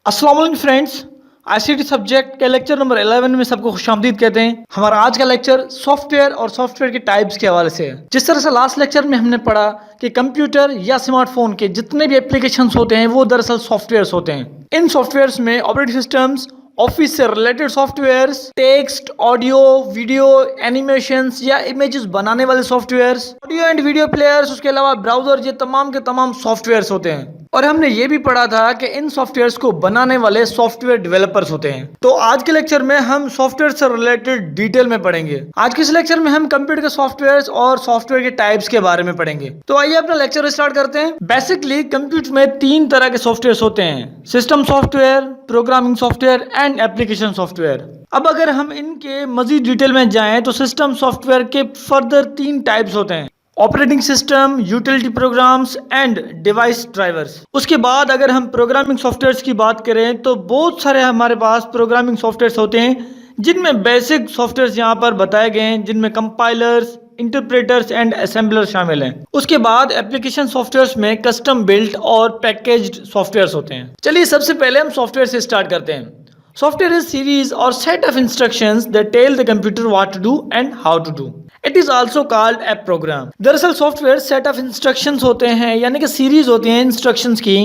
अस्सलाम वालेकुम friends. ICT subject के लेक्चर नंबर 11 में सबको खुशामदीद कहते हैं। हमारा आज का लेक्चर सॉफ्टवेयर और सॉफ्टवेयर के टाइप्स के हवाले से है। जिस तरह से लास्ट लेक्चर में हमने पढ़ा कि कंप्यूटर या स्मार्टफोन के जितने भी एप्लीकेशंस होते हैं वो दरअसल सॉफ्टवेयर्स होते हैं। इन सॉफ्टवेयर्स में ऑपरेटिंग सिस्टम्स, ऑफिस से related softwares, text, audio, video, animations या इमेजेस बनाने वाले softwares, audio and video players, उसके अलावा ब्राउजर, ये तमाम के तमाम सॉफ्टवेयर्स होते हैं। और हमने ये भी पढ़ा था कि इन सॉफ्टवेयर्स को बनाने वाले सॉफ्टवेयर डेवलपर्स होते हैं। तो आज के लेक्चर में हम सॉफ्टवेयर से रिलेटेड डिटेल में पढ़ेंगे। आज के इस लेक्चर में हम कंप्यूटर के सॉफ्टवेयर्स और सॉफ्टवेयर के टाइप्स के बारे में पढ़ेंगे। तो आइए अपना लेक्चर स्टार्ट करते हैं। बेसिकली कंप्यूटर में तीन तरह के सॉफ्टवेयर होते हैं: system software, programming software and application software. अब अगर हम इनके मजीद डिटेल में जाएं तो सिस्टम सॉफ्टवेयर के फर्दर तीन टाइप्स होते हैं: operating system, utility programmes and device drivers. उसके बाद अगर हम प्रोग्रामिंग सॉफ्टवेयर्स की बात करें तो बहुत सारे हमारे पास प्रोग्रामिंग सॉफ्टवेयर्स होते हैं जिनमें बेसिक सॉफ्टवेयर्स यहाँ पर बताए गए हैं, जिनमें कंपाइलर्स, इंटरप्रेटर्स एंड असेंबलर शामिल हैं। उसके बाद एप्लीकेशन सॉफ्टवेयर्स में कस्टम बिल्ट और पैकेज्ड सॉफ्टवेयर्स होते हैं। चलिए सबसे पहले हम सॉफ्टवेयर से स्टार्ट करते हैं। Software is series or set of instructions that tell the computer what to do and how to do. It is also called a program. दरअसल सॉफ्टवेयर सेट ऑफ इंस्ट्रक्शंस होते हैं, यानी कि सीरीज होती हैं इंस्ट्रक्शंस की,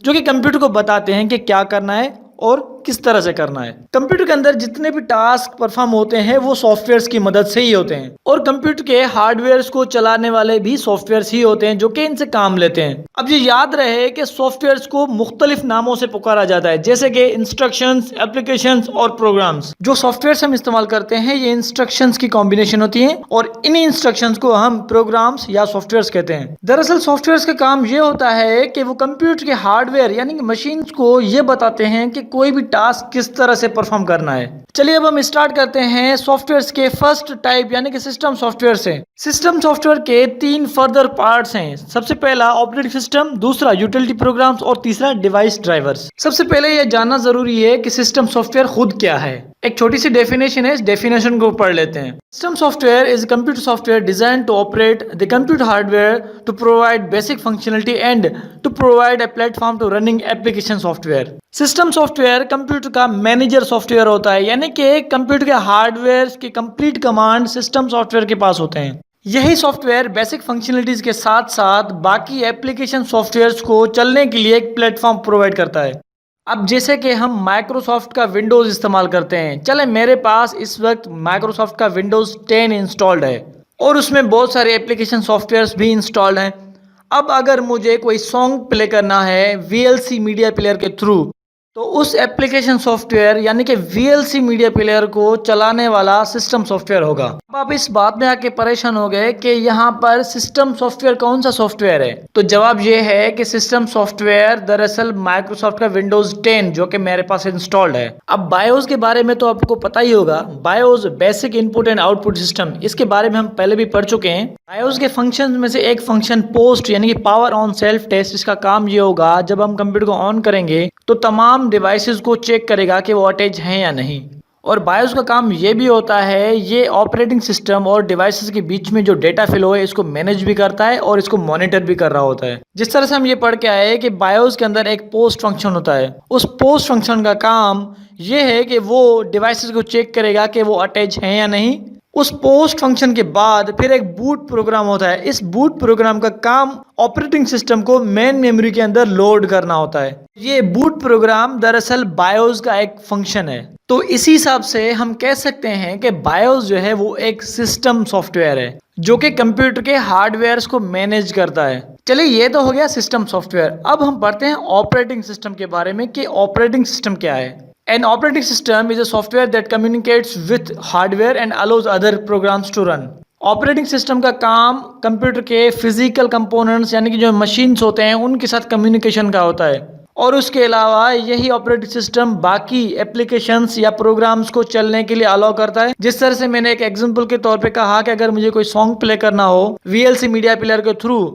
जो कि कंप्यूटर को बताते हैं कि क्या करना है और किस तरह से करना है। कंप्यूटर के अंदर जितने भी टास्क परफॉर्म होते हैं वो सॉफ्टवेयर्स की मदद से ही होते हैं, और कंप्यूटर के हार्डवेयर्स को चलाने वाले भी सॉफ्टवेयर्स ही होते हैं जो कि इनसे काम लेते हैं। अब ये याद रहे कि सॉफ्टवेयर्स को मुख्तलिफ नामों से पुकारा जाता है, जैसे कि इंस्ट्रक्शंस, एप्लीकेशंस और प्रोग्राम्स। जो सॉफ्टवेयर्स हम इस्तेमाल करते हैं ये इंस्ट्रक्शंस की कॉम्बिनेशन होती है, और इन्हीं इंस्ट्रक्शंस को हम प्रोग्राम्स या सॉफ्टवेयर्स कहते हैं। दरअसल सॉफ्टवेयर्स का काम ये होता है कि वो कंप्यूटर के हार्डवेयर यानी कि मशीन को ये बताते हैं कि कोई भी टास्क किस तरह से परफॉर्म करना है। चलिए अब हम स्टार्ट करते हैं सॉफ्टवेयर्स के फर्स्ट टाइप यानी कि सिस्टम सॉफ्टवेयर से। सिस्टम सॉफ्टवेयर के तीन फर्दर पार्ट्स हैं। सबसे पहला ऑपरेटिंग सिस्टम, दूसरा यूटिलिटी प्रोग्राम्स और तीसरा डिवाइस ड्राइवर्स। सबसे पहले यह जानना जरूरी है कि सिस्टम सॉफ्टवेयर खुद क्या है। एक छोटी सी डेफिनेशन है, इस डेफिनेशन को पढ़ लेते हैं। System software is computer software design to operate the computer hardware to provide basic functionality and to provide a platform to running application software. System software computer का मैनेजर सॉफ्टवेयर होता है, यानी कि कंप्यूटर के हार्डवेयर की complete command system software के पास होते हैं। यही सॉफ्टवेयर बेसिक फंक्शनलिटीज के साथ साथ बाकी एप्लीकेशन सॉफ्टवेयर्स को चलने के लिए एक प्लेटफॉर्म प्रोवाइड करता है। अब जैसे कि हम माइक्रोसॉफ्ट का विंडोज़ इस्तेमाल करते हैं, चले मेरे पास इस वक्त माइक्रोसॉफ्ट का विंडोज़ 10 इंस्टॉल्ड है और उसमें बहुत सारे एप्लीकेशन सॉफ्टवेयर्स भी इंस्टॉल्ड हैं। अब अगर मुझे कोई सॉन्ग प्ले करना है VLC मीडिया प्लेयर के थ्रू, तो उस एप्लीकेशन सॉफ्टवेयर यानी कि VLC मीडिया प्लेयर को चलाने वाला सिस्टम सॉफ्टवेयर होगा। अब आप इस बात में आके परेशान हो गए कि यहाँ पर सिस्टम सॉफ्टवेयर कौन सा सॉफ्टवेयर है, तो जवाब ये है कि सिस्टम सॉफ्टवेयर दरअसल माइक्रोसॉफ्ट का विंडोज 10 जो कि मेरे पास इंस्टॉल्ड है। अब बायोस के बारे में तो आपको पता ही होगा, BIOS basic input and output system, इसके बारे में हम पहले भी पढ़ चुके हैं। बायोस के फंक्शन में से एक फंक्शन पोस्ट यानी कि पावर ऑन सेल्फ टेस्ट, इसका काम ये होगा जब हम कंप्यूटर को ऑन करेंगे तो तमाम डिवाइसेस को चेक करेगा कि वो अटैच हैं या नहीं। और बायोस का काम ये भी होता है, ये ऑपरेटिंग सिस्टम और डिवाइसेस के बीच में जो डेटा फ्लो है इसको मैनेज भी करता है और इसको मॉनिटर भी कर रहा होता है। जिस तरह से हम ये पढ़ के आए कि बायोस के अंदर एक पोस्ट फंक्शन होता है, उस पोस्ट फंक्शन का काम ये है कि वो डिवाइसेस को चेक करेगा कि वो अटैच हैं या नहीं। उस पोस्ट फंक्शन के बाद फिर एक बूट प्रोग्राम होता है। इस बूट प्रोग्राम का काम ऑपरेटिंग सिस्टम को मेन मेमोरी के अंदर लोड करना होता है। ये बूट प्रोग्राम दरअसल बायोस का एक फंक्शन है। तो इसी हिसाब से हम कह सकते हैं कि बायोस जो है वो एक सिस्टम सॉफ्टवेयर है जो कि कंप्यूटर के हार्डवेयर को मैनेज करता है। चलिए ये तो हो गया सिस्टम सॉफ्टवेयर। अब हम पढ़ते हैं ऑपरेटिंग सिस्टम के बारे में कि ऑपरेटिंग सिस्टम क्या है। An operating system is a software that communicates with hardware and allows other programs to run. Operating system का काम कंप्यूटर के फिजिकल कंपोनेंट्स यानी कि जो मशीन्स होते हैं उनके साथ कम्युनिकेशन का होता है, और उसके अलावा यही ऑपरेटिंग सिस्टम बाकी एप्लीकेशंस या प्रोग्राम्स को चलने के लिए अलाउ करता है। जिस तरह से मैंने एक एग्जांपल के तौर पे कहा कि अगर मुझे कोई सॉन्ग प्ले करना हो VLC मीडिया प्लेयर के थ्रू,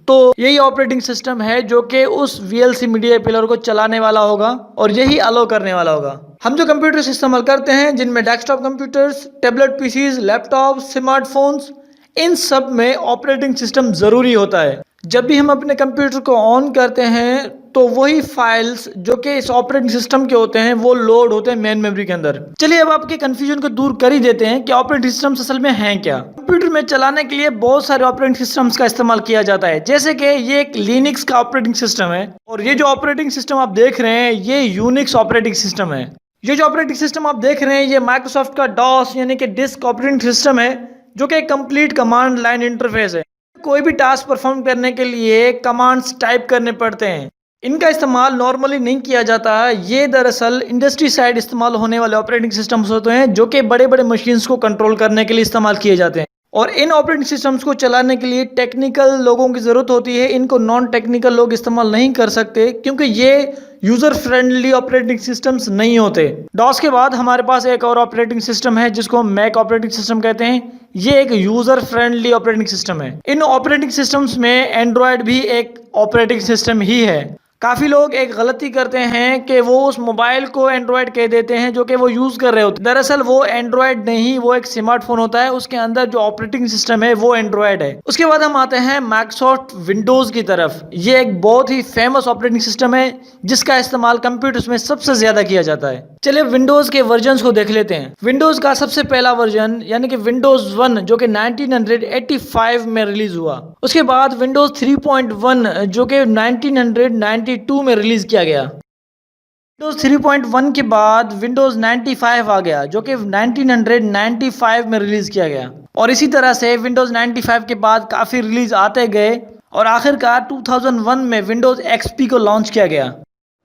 तो यही ऑपरेटिंग सिस्टम है जो कि उस VLC मीडिया प्लेयर को चलाने वाला होगा और यही अलाउ करने वाला होगा। हम जो कंप्यूटर्स इस्तेमाल करते हैं जिनमें desktop computers, tablet PCs, laptop, smartphones, इन सब में ऑपरेटिंग सिस्टम जरूरी होता है। जब भी हम अपने कंप्यूटर को ऑन करते हैं तो वही फाइल्स जो कि इस ऑपरेटिंग सिस्टम के होते हैं वो लोड होते हैं मेन मेमोरी के अंदर। चलिए अब आपके कंफ्यूजन को दूर कर ही देते हैं कि ऑपरेटिंग सिस्टम्स असल में हैं क्या। कंप्यूटर में चलाने के लिए बहुत सारे ऑपरेटिंग सिस्टम्स का इस्तेमाल किया जाता है, जैसे कि ये एक लिनक्स का ऑपरेटिंग सिस्टम है और ये जो ऑपरेटिंग सिस्टम आप देख रहे हैं ये यूनिक्स ऑपरेटिंग सिस्टम है। ये जो ऑपरेटिंग सिस्टम आप देख रहे हैं ये माइक्रोसॉफ्ट का डॉस यानी कि डिस्क ऑपरेटिंग सिस्टम है, जो कि एक कंप्लीट कमांड लाइन इंटरफेस है। कोई भी टास्क परफॉर्म करने के लिए कमांड्स टाइप करने पड़ते हैं। इनका इस्तेमाल नॉर्मली नहीं किया जाता। ये दरअसल इंडस्ट्री साइड इस्तेमाल होने वाले ऑपरेटिंग सिस्टम्स होते हैं जो कि बड़े बड़े मशीन्स को कंट्रोल करने के लिए इस्तेमाल किए जाते हैं और इन ऑपरेटिंग सिस्टम्स को चलाने के लिए टेक्निकल लोगों की ज़रूरत होती है। इनको नॉन टेक्निकल लोग इस्तेमाल नहीं कर सकते क्योंकि ये यूज़र फ्रेंडली ऑपरेटिंग सिस्टम्स नहीं होते। डॉस के बाद हमारे पास एक और ऑपरेटिंग सिस्टम है जिसको हम मैक ऑपरेटिंग सिस्टम कहते हैं। ये एक यूज़र फ्रेंडली ऑपरेटिंग सिस्टम है। इन ऑपरेटिंग सिस्टम्स में एंड्रॉयड भी एक ऑपरेटिंग सिस्टम ही है। काफ़ी लोग एक गलती करते हैं कि वो उस मोबाइल को एंड्रॉयड कह देते हैं जो कि वो यूज़ कर रहे होते हैं। दरअसल वो एंड्रॉयड नहीं, वो एक स्मार्टफोन होता है, उसके अंदर जो ऑपरेटिंग सिस्टम है वो एंड्रॉयड है। उसके बाद हम आते हैं माइक्रोसॉफ्ट विंडोज़ की तरफ। ये एक बहुत ही फेमस ऑपरेटिंग सिस्टम है जिसका इस्तेमाल कंप्यूटर्स में सबसे ज़्यादा किया जाता है। चलिए विंडोज़ के वर्जन को देख लेते हैं। विंडोज़ का सबसे पहला वर्जन यानी कि विंडोज़ 1 जो कि 1985 में रिलीज हुआ। उसके बाद विंडोज़ 3.1 जो कि 1992 में रिलीज किया गया। विंडोज़ 3.1 के बाद विंडोज़ 95 आ गया जो कि 1995 में रिलीज किया गया और इसी तरह से विंडोज़ 95 के बाद काफ़ी रिलीज आते गए और आखिरकार 2001 में विंडोज़ एक्सपी को लॉन्च किया गया।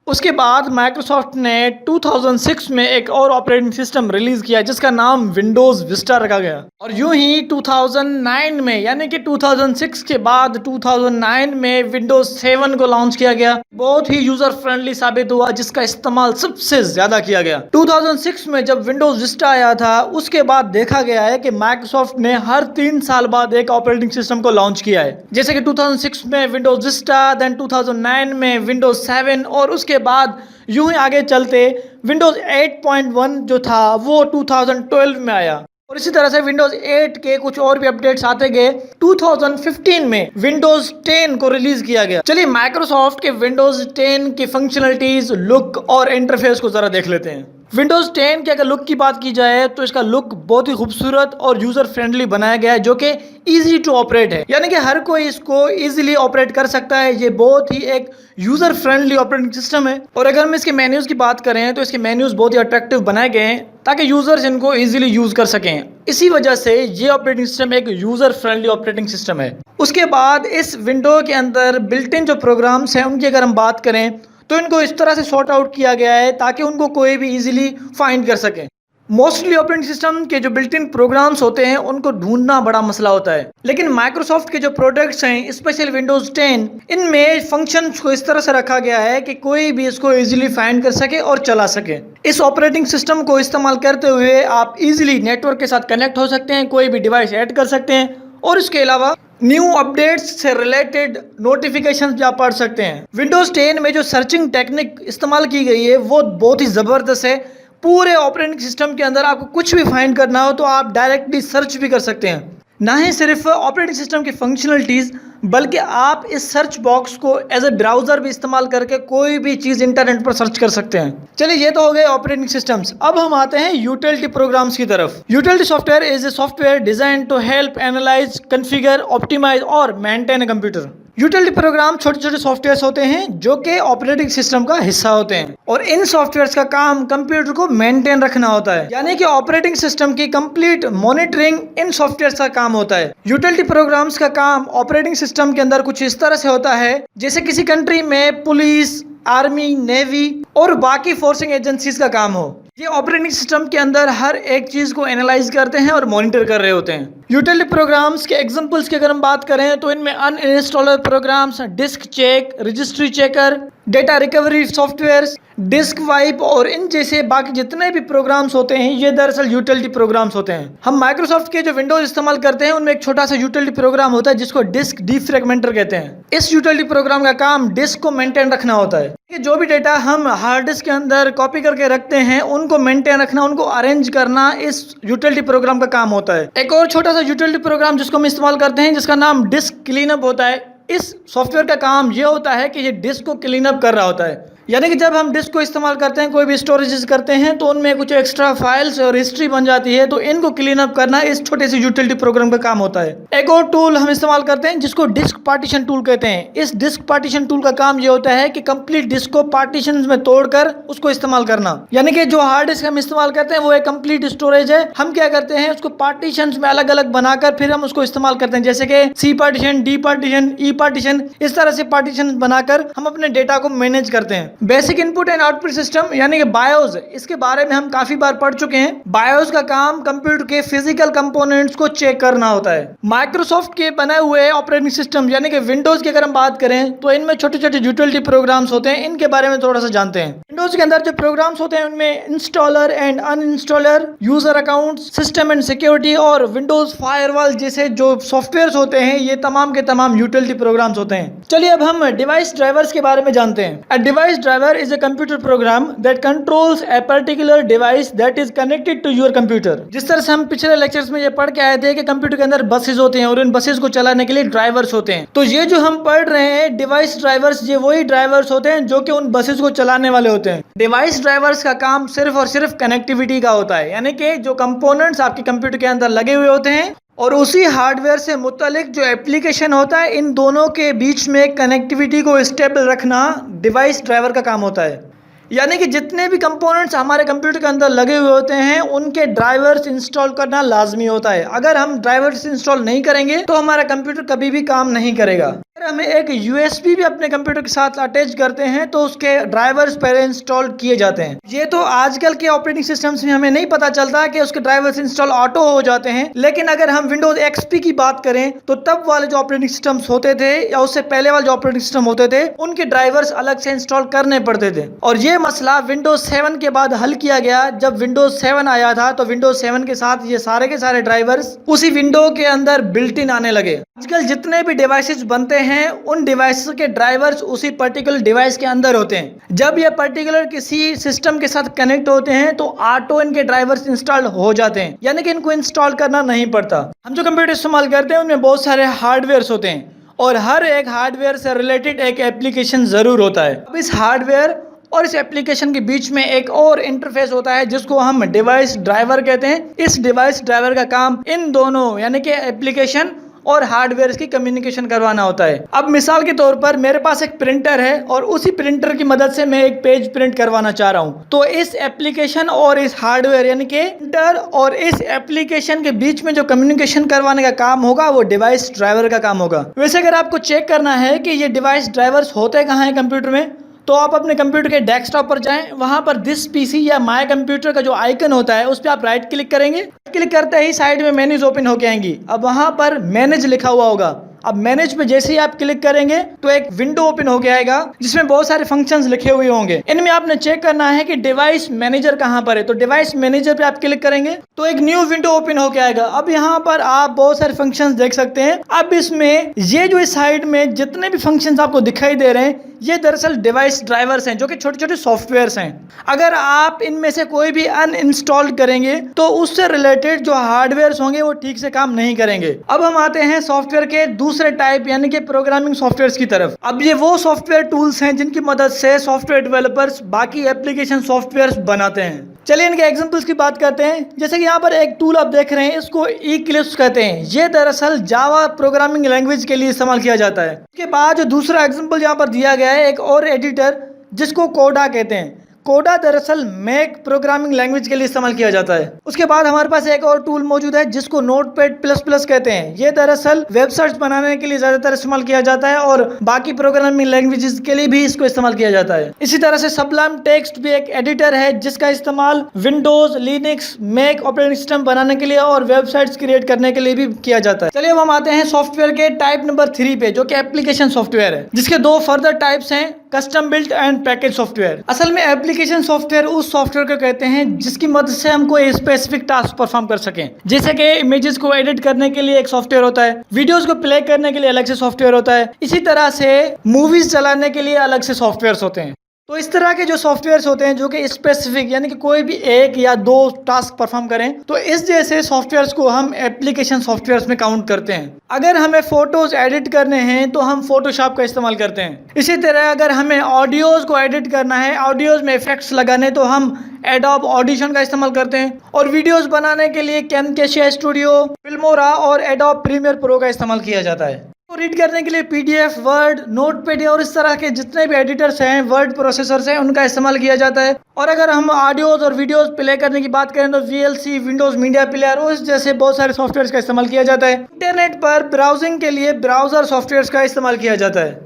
उसके बाद माइक्रोसॉफ्ट ने 2006 में एक और ऑपरेटिंग सिस्टम रिलीज किया जिसका नाम विंडोज़ विस्टा रखा गया और यूं ही 2009 में यानी कि 2006 के बाद 2009 में विंडोज़ 7 को लॉन्च किया गया। बहुत ही यूजर फ्रेंडली साबित हुआ जिसका इस्तेमाल सबसे ज्यादा किया गया। 2006 में जब विंडोज़ विस्टा आया था उसके बाद देखा गया है कि माइक्रोसॉफ्ट ने हर 3 साल बाद एक ऑपरेटिंग सिस्टम को लॉन्च किया है, जैसे कि 2006 में विंडोज़ विस्टा, देन 2009 में विंडोज़ 7 और उसके बाद यूं ही आगे चलते विंडोज़ 8.1 जो था वो 2012 में आया और इसी तरह से विंडोज़ 8 के कुछ और भी अपडेट्स आते गए। 2015 में विंडोज़ 10 को रिलीज किया गया। चलिए माइक्रोसॉफ्ट के विंडोज़ 10 की फंक्शनलिटीज, लुक और इंटरफेस को जरा देख लेते हैं। विंडोज़ 10 के अगर लुक की बात की जाए तो इसका लुक बहुत ही खूबसूरत और यूज़र फ्रेंडली बनाया गया है जो कि ईजी टू ऑपरेट है, यानी कि हर कोई इसको ईजिली ऑपरेट कर सकता है। ये बहुत ही एक यूज़र फ्रेंडली ऑपरेटिंग सिस्टम है और अगर हम इसके मेन्यूज़ की बात करें तो इसके मेन्यूज़ बहुत ही अट्रैक्टिव बनाए गए हैं ताकि यूज़र्स इनको ईजिली यूज़ कर सकें। इसी वजह से ये ऑपरेटिंग सिस्टम एक यूज़र फ्रेंडली ऑपरेटिंग सिस्टम है। उसके बाद इस विंडो के अंदर बिल्ट इन जो प्रोग्राम्स हैं उनकी अगर हम बात करें तो इनको इस तरह से सॉर्ट आउट किया गया है ताकि उनको कोई भी इजीली फाइंड कर सके। मोस्टली ऑपरेटिंग सिस्टम के जो बिल्ट इन प्रोग्राम्स होते हैं उनको ढूंढना बड़ा मसला होता है, लेकिन माइक्रोसॉफ्ट के जो प्रोडक्ट्स हैं स्पेशली विंडोज़ 10 इनमें फंक्शंस को इस तरह से रखा गया है कि कोई भी इसको इजीली फाइंड कर सके और चला सके। इस ऑपरेटिंग सिस्टम को इस्तेमाल करते हुए आप इजीली नेटवर्क के साथ कनेक्ट हो सकते हैं, कोई भी डिवाइस ऐड कर सकते हैं और इसके अलावा न्यू अपडेट्स से रिलेटेड नोटिफिकेशंस भी आप पढ़ सकते हैं। विंडोज़ 10 में जो सर्चिंग टेक्निक इस्तेमाल की गई है वो बहुत ही ज़बरदस्त है। पूरे ऑपरेटिंग सिस्टम के अंदर आपको कुछ भी फाइंड करना हो तो आप डायरेक्टली सर्च भी कर सकते हैं। ना ही सिर्फ ऑपरेटिंग सिस्टम की फंक्शनलिटीज़ बल्कि आप इस सर्च बॉक्स को एज ए ब्राउज़र भी इस्तेमाल करके कोई भी चीज़ इंटरनेट पर सर्च कर सकते हैं। चलिए ये तो हो गए ऑपरेटिंग सिस्टम्स। अब हम आते हैं यूटिलिटी प्रोग्राम्स की तरफ। Utility software is a software design to help analyse, configure, optimise और maintain a computer. Utility program छोटे छोटे सॉफ्टवेयर्स होते हैं जो कि ऑपरेटिंग सिस्टम का हिस्सा होते हैं और इन सॉफ्टवेयर्स का काम कंप्यूटर को मेंटेन रखना होता है, यानी कि ऑपरेटिंग सिस्टम की कंप्लीट मॉनिटरिंग इन सॉफ्टवेयर्स का काम होता है। यूटिलिटी प्रोग्राम्स का काम ऑपरेटिंग सिस्टम के अंदर कुछ इस तरह से होता है जैसे किसी कंट्री में पुलिस, आर्मी, नेवी और बाकी फोर्सिंग एजेंसीज का काम हो। ये ऑपरेटिंग सिस्टम के अंदर हर एक चीज को एनालाइज करते हैं और मॉनिटर कर रहे होते हैं। यूटिलिटी प्रोग्राम्स के एग्जांपल्स की अगर हम बात करें तो इनमें uninstaller programs, disk check, registry checker, data recovery softwares, disk wipe और इन जैसे बाकी जितने भी प्रोग्राम्स होते हैं ये दरअसल यूटिलिटी प्रोग्राम्स होते हैं। हम माइक्रोसॉफ्ट के जो विंडोज इस्तेमाल करते हैं उनमें एक छोटा सा यूटिलिटी प्रोग्राम होता है जिसको डिस्क डीफ्रैगमेंटर कहते हैं। इस यूटिलिटी प्रोग्राम का काम डिस्क को मेंटेन रखना होता है। जो भी डेटा हम हार्ड डिस्क के अंदर कॉपी करके रखते हैं उनको मेंटेन रखना, उनको अरेंज करना इस यूटिलिटी प्रोग्राम का काम होता है। एक और छोटा सा यूटिलिटी प्रोग्राम जिसको हम इस्तेमाल करते हैं जिसका नाम डिस्क क्लीनअप होता है। इस सॉफ्टवेयर का काम ये होता है कि ये डिस्क को क्लीन अप कर रहा होता है। यानी कि जब हम डिस्क को इस्तेमाल करते हैं, कोई भी स्टोरेजेस करते हैं, तो उनमें कुछ एक्स्ट्रा फाइल्स और हिस्ट्री बन जाती है, तो इनको क्लीन अप करना इस छोटे से यूटिलिटी प्रोग्राम का काम होता है। एक और टूल हम इस्तेमाल करते हैं जिसको डिस्क पार्टीशन टूल कहते हैं। इस डिस्क पार्टीशन टूल का काम ये होता है कि कंप्लीट डिस्क को पार्टीशन में तोड़कर उसको इस्तेमाल करना। यानी कि जो हार्ड डिस्क हम इस्तेमाल करते हैं वो एक कंप्लीट स्टोरेज है। हम क्या करते हैं, उसको पार्टीशन में अलग अलग बनाकर फिर हम उसको इस्तेमाल करते हैं, जैसे कि सी पार्टीशन, डी पार्टीशन, ई पार्टीशन, इस तरह से पार्टीशन बनाकर हम अपने डेटा को मैनेज करते हैं। Basic input and output system यानी कि बायोस, इसके बारे में हम काफी बार पढ़ चुके हैं। बायोस का काम कंप्यूटर के फिजिकल कंपोनेंट्स को चेक करना होता है। माइक्रोसॉफ्ट के बने हुए ऑपरेटिंग सिस्टम यानी कि विंडोज की अगर हम बात करें तो इनमें छोटे छोटे यूटिलिटी प्रोग्राम्स होते हैं। इनके बारे में थोड़ा सा जानते हैं। विंडोज के अंदर जो प्रोग्राम्स होते हैं उनमें installer and uninstaller, user account, system and security और विंडोज फायरवॉल जैसे जो सॉफ्टवेयर होते हैं, ये तमाम के तमाम यूटिलिटी प्रोग्राम्स होते हैं। चलिए अब हम डिवाइस ड्राइवर्स के बारे में जानते हैं। A device driver is a computer program that controls a particular device that is connected to your computer। जिस तरह से हम पिछले लेक्चर्स में ये पढ़ के आए थे कि कंप्यूटर के अंदर बसेस होते हैं और इन बसेस को चलाने के लिए ड्राइवर्स होते हैं, तो ये जो हम पढ़ रहे हैं डिवाइस ड्राइवर्स, ये वही ड्राइवर्स होते हैं जो कि उन बसेस को चलाने वाले होते हैं। डिवाइस ड्राइवर्स का काम सिर्फ और सिर्फ कनेक्टिविटी का होता है, यानी कि जो कंपोनेंट्स आपके कंप्यूटर के अंदर लगे हुए होते हैं और उसी हार्डवेयर से मुतालिक जो एप्लीकेशन होता है, इन दोनों के बीच में कनेक्टिविटी को स्टेबल रखना डिवाइस ड्राइवर का काम होता है। यानी कि जितने भी कंपोनेंट्स हमारे कंप्यूटर के अंदर लगे हुए होते हैं उनके ड्राइवर्स इंस्टॉल करना लाजमी होता है। अगर हम ड्राइवर्स इंस्टॉल नहीं करेंगे तो हमारा कंप्यूटर कभी भी काम नहीं करेगा। अगर हम एक यूएसबी भी अपने कंप्यूटर के साथ अटैच करते हैं तो उसके ड्राइवर्स पहले इंस्टॉल किए जाते हैं। ये तो आजकल के ऑपरेटिंग सिस्टम्स में हमें नहीं पता चलता कि उसके ड्राइवर्स इंस्टॉल ऑटो हो जाते हैं, लेकिन अगर हम विंडोज एक्सपी की बात करें तो तब वाले जो ऑपरेटिंग सिस्टम्स होते थे या उससे पहले वाले जो ऑपरेटिंग सिस्टम होते थे उनके ड्राइवर्स अलग से इंस्टॉल करने पड़ते थे। और ये मसला विंडोज 7 के बाद हल किया गया। जब विंडोज 7 आया था तो विंडोज 7 के साथ ये सारे के सारे ड्राइवर्स उसी विंडो के अंदर बिल्ट इन आने लगे। आजकल जितने भी डिवाइसेस बनते हैं उन डिवाइसेस के ड्राइवर्स उसी पर्टिकुलर डिवाइस के अंदर होते हैं। जब ये पर्टिकुलर किसी सिस्टम के साथ कनेक्ट होते हैं तो ऑटो इनके ड्राइवर्स इंस्टॉल हो जाते हैं, यानी कि इनको इंस्टॉल करना नहीं पड़ता। हम जो कंप्यूटर इस्तेमाल करते हैं उनमें बहुत सारे हार्डवेयर होते हैं और हर एक हार्डवेयर से रिलेटेड एक एप्लीकेशन जरूर होता है। अब इस हार्डवेयर और इस एप्लीकेशन के बीच में एक और इंटरफेस होता है जिसको हम डिवाइस ड्राइवर कहते हैं। इस डिवाइस ड्राइवर का काम इन दोनों यानी कि एप्लीकेशन और हार्डवेयर की कम्युनिकेशन करवाना होता है। अब मिसाल के तौर पर मेरे पास एक प्रिंटर है और उसी प्रिंटर की मदद से मैं एक पेज प्रिंट करवाना चाह रहा हूँ, तो इस एप्लीकेशन और इस हार्डवेयर यानी कि प्रिंटर और इस एप्लीकेशन के बीच में जो कम्युनिकेशन करवाने का काम होगा वो डिवाइस ड्राइवर का काम होगा। वैसे अगर आपको चेक करना है कि ये डिवाइस ड्राइवर्स होते कहाँ हैं कंप्यूटर में, तो आप अपने कंप्यूटर के डेस्कटॉप पर जाएं, वहां पर दिस पीसी या माय कंप्यूटर का जो आइकन होता है उस पर आप राइट क्लिक करेंगे। क्लिक करते ही साइड में मेन्यूज ओपन होके आएंगी। अब वहां पर मैनेज लिखा हुआ होगा। अब मैनेज पे जैसे ही आप क्लिक करेंगे तो एक विंडो ओपन हो गया आएगा जिसमें बहुत सारे फंक्शंस लिखे हुए होंगे। इनमें आपने चेक करना है कि डिवाइस मैनेजर कहां पर है, तो डिवाइस मैनेजर पे आप क्लिक करेंगे तो एक न्यू विंडो ओपन हो के आएगा। अब यहाँ पर आप बहुत सारे फंक्शंस देख सकते हैं। अब इसमें ये जो इस साइड में जितने भी फंक्शंस आपको दिखाई दे रहे हैं ये दरअसल डिवाइस ड्राइवर्स हैं जो कि छोटे छोटे सॉफ्टवेयर्स हैं। अगर आप इनमें से कोई भी अनइंस्टॉल करेंगे तो उससे रिलेटेड जो हार्डवेयर होंगे वो ठीक से काम नहीं करेंगे। अब हम आते हैं सॉफ्टवेयर के दूसरे टाइप यानी कि प्रोग्रामिंग सॉफ्टवेयर्स की तरफ। अब ये वो सॉफ्टवेयर टूल्स हैं जिनकी मदद से सॉफ्टवेयर डेवलपर्स बाकी एप्लीकेशन सॉफ्टवेयर्स बनाते हैं। चलिए इनके एग्जांपल्स की बात करते हैं। जैसे कि यहाँ पर एक टूल आप देख रहे हैं, इसको इक्लिप्स कहते हैं। ये दरअसल जावा प्रोग्रामिंग लैंग्वेज के लिए इस्तेमाल किया जाता है। उसके बाद जो दूसरा एग्जांपल यहाँ पर दिया गया है एक और एडिटर जिसको कोडा कहते हैं। कोडा दरअसल मैक प्रोग्रामिंग लैंग्वेज के लिए इस्तेमाल किया जाता है। उसके बाद हमारे पास एक और टूल मौजूद है जिसको नोटपैड प्लस प्लस कहते हैं। ये दरअसल वेबसाइट्स बनाने के लिए ज्यादातर इस्तेमाल किया जाता है और बाकी प्रोग्रामिंग लैंग्वेजेस के लिए भी इसको इस्तेमाल किया जाता है। इसी तरह से सबलाइम टेक्स्ट भी एक एडिटर है जिसका इस्तेमाल Windows, Linux, Mac operating system बनाने के लिए और वेबसाइट्स क्रिएट करने के लिए भी किया जाता है। चलिए अब हम आते हैं सॉफ्टवेयर के टाइप नंबर 3 पे, जो कि एप्लीकेशन सॉफ्टवेयर है, जिसके दो फर्दर टाइप्स हैं, custom built and package software. असल में एप्लीकेशन सॉफ्टवेयर उस सॉफ्टवेयर को कहते हैं जिसकी मदद से हम कोई स्पेसिफिक टास्क परफॉर्म कर सकें। जैसे कि इमेजेस को एडिट करने के लिए एक सॉफ्टवेयर होता है, वीडियोस को प्ले करने के लिए अलग से सॉफ्टवेयर होता है, इसी तरह से मूवीज चलाने के लिए अलग से सॉफ्टवेयर होते हैं। तो इस तरह के जो सॉफ्टवेयर्स होते हैं जो कि स्पेसिफिक यानी कि कोई भी एक या दो टास्क परफॉर्म करें, तो इस जैसे सॉफ्टवेयर्स को हम एप्लीकेशन सॉफ्टवेयर्स में काउंट करते हैं। अगर हमें फोटोज एडिट करने हैं तो हम फोटोशॉप का इस्तेमाल करते हैं। इसी तरह अगर हमें ऑडियोज को एडिट करना है, ऑडियोज में इफेक्ट्स लगाने, तो हम एडोब ऑडिशन का इस्तेमाल करते हैं। और वीडियोस बनाने के लिए कैमकेशिया स्टूडियो, फिल्मोरा और एडोब प्रीमियर प्रो का इस्तेमाल किया जाता है। तो रीड करने के लिए पीडीएफ, वर्ड, नोटपैड और इस तरह के जितने भी एडिटर्स हैं, वर्ड प्रोसेसर्स हैं, उनका इस्तेमाल किया जाता है। और अगर हम ऑडियोज और वीडियोस प्ले करने की बात करें तो वीएलसी, विंडोज मीडिया प्लेयर और इस जैसे बहुत सारे सॉफ्टवेयर्स का इस्तेमाल किया जाता है। इंटरनेट पर ब्राउजिंग के लिए ब्राउजर सॉफ्टवेयर्स का इस्तेमाल किया जाता है।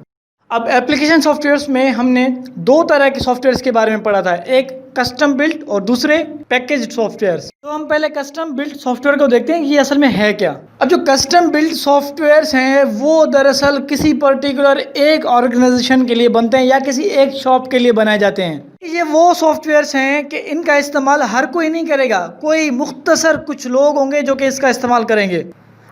अब एप्लीकेशन सॉफ्टवेयर्स में हमने दो तरह के सॉफ्टवेयर्स के बारे में पढ़ा था, एक कस्टम बिल्ट और दूसरे पैकेज्ड सॉफ्टवेयर्स। तो हम पहले कस्टम बिल्ट सॉफ्टवेयर को देखते हैं कि ये असल में है क्या। अब जो कस्टम बिल्ट सॉफ्टवेयर्स हैं वो दरअसल किसी पर्टिकुलर एक ऑर्गेनाइजेशन के लिए बनते हैं या किसी एक शॉप के लिए बनाए जाते हैं। ये वो सॉफ्टवेयर्स हैं कि इनका इस्तेमाल हर कोई नहीं करेगा, कोई मुख्तसर कुछ लोग होंगे जो कि इसका इस्तेमाल करेंगे।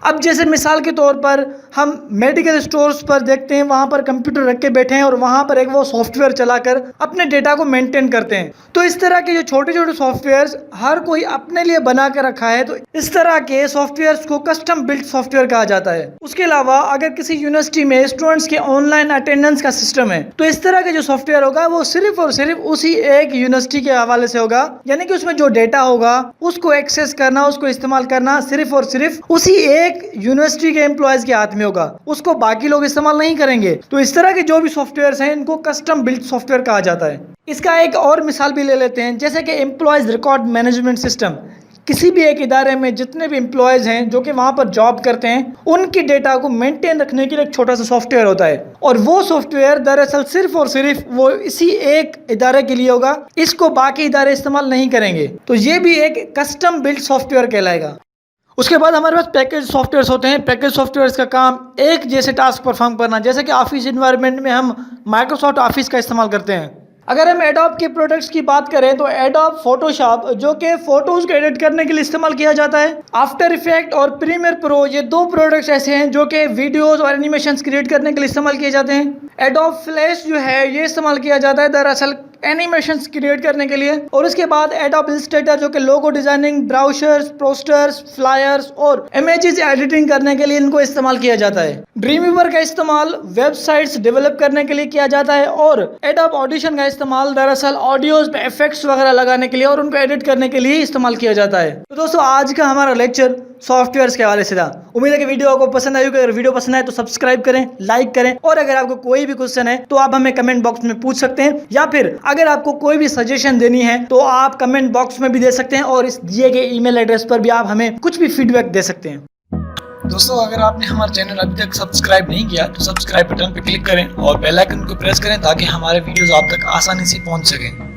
अब जैसे मिसाल के तौर पर हम मेडिकल स्टोर्स पर देखते हैं, वहाँ पर कंप्यूटर रख के बैठे हैं और वहाँ पर एक वो सॉफ्टवेयर चलाकर अपने डेटा को मेंटेन करते हैं। तो इस तरह के जो छोटे छोटे सॉफ्टवेयर्स हर कोई अपने लिए बना के रखा है, तो इस तरह के सॉफ्टवेयर्स को कस्टम बिल्ट सॉफ्टवेयर कहा जाता है। उसके अलावा अगर किसी यूनिवर्सिटी में स्टूडेंट्स के ऑनलाइन अटेंडेंस का सिस्टम है, तो इस तरह के जो सॉफ्टवेयर होगा वो सिर्फ और सिर्फ उसी एक यूनिवर्सिटी के हवाले से होगा, यानी कि उसमें जो डेटा होगा उसको एक्सेस करना, उसको इस्तेमाल करना सिर्फ और सिर्फ उसी एक यूनिवर्सिटी के एम्प्लॉयज के हाथ में होगा, उसको बाकी लोग इस्तेमाल नहीं करेंगे। तो इस तरह के जो भी सॉफ्टवेयर्स हैं इनको कस्टम बिल्ट सॉफ्टवेयर कहा जाता है। इसका एक और मिसाल भी ले लेते हैं, जैसे कि एम्प्लॉयज रिकॉर्ड मैनेजमेंट सिस्टम। किसी भी एक इदारे में जितने भी एम्प्लॉयज हैं जो कि वहां पर जॉब करते हैं, उनकी डेटा को मेंटेन रखने के लिए एक छोटा सा सॉफ्टवेयर होता है और वो सॉफ्टवेयर दरअसल सिर्फ और सिर्फ वो इसी एक इदारे के लिए होगा, इसको बाकी इदारे इस्तेमाल नहीं करेंगे। तो ये भी एक कस्टम बिल्ट सॉफ्टवेयर कहलाएगा। उसके बाद हमारे पास पैकेज सॉफ्टवेयर्स होते हैं। पैकेज सॉफ्टवेयर्स का काम एक जैसे टास्क परफॉर्म करना, जैसे कि ऑफिस इन्वायरमेंट में हम माइक्रोसॉफ्ट ऑफिस का इस्तेमाल करते हैं। अगर हम एडोब के प्रोडक्ट्स की बात करें तो एडोब फोटोशॉप जो कि फोटोज को एडिट करने के लिए इस्तेमाल किया जाता है। आफ्टर इफेक्ट और प्रीमियर प्रो ये दो प्रोडक्ट्स ऐसे हैं जो कि वीडियोस और एनिमेशंस क्रिएट करने के लिए इस्तेमाल किए जाते हैं। एडोब फ्लैश जो है ये इस्तेमाल किया जाता है दरअसल एनिमेशंस क्रिएट करने के लिए। और उसके बाद एडोब इलस्ट्रेटर जो कि लोगो डिजाइनिंग, ब्राउशर्स, पोस्टर्स, फ्लायर्स और इमेजेस एडिटिंग करने के लिए इनको इस्तेमाल किया जाता है। ड्रीमवीवर का इस्तेमाल वेबसाइट्स डेवलप करने के लिए किया जाता है और एडोब ऑडिशन का इस्तेमाल दरअसल ऑडियोज पे इफेक्ट्स वगैरह लगाने के लिए और उनको एडिट करने के लिए इस्तेमाल किया जाता है। तो दोस्तों आज का हमारा लेक्चर सॉफ्टवेयर्स के हवाले से था। उम्मीद है कि वीडियो आपको पसंद आई होगी। अगर वीडियो पसंद आए तो सब्सक्राइब करें, लाइक करें और अगर आपको कोई भी क्वेश्चन है तो आप हमें कमेंट बॉक्स में पूछ सकते हैं, या फिर अगर आपको कोई भी सजेशन देनी है तो आप कमेंट बॉक्स में भी दे सकते हैं और इस दिए गए ईमेल एड्रेस पर भी आप हमें कुछ भी फीडबैक दे सकते हैं। दोस्तों अगर आपने हमारा चैनल अभी तक सब्सक्राइब नहीं किया तो सब्सक्राइब बटन पर क्लिक करें और बेल आइकन को प्रेस करें ताकि हमारे वीडियोस आप तक आसानी से पहुंच सकें।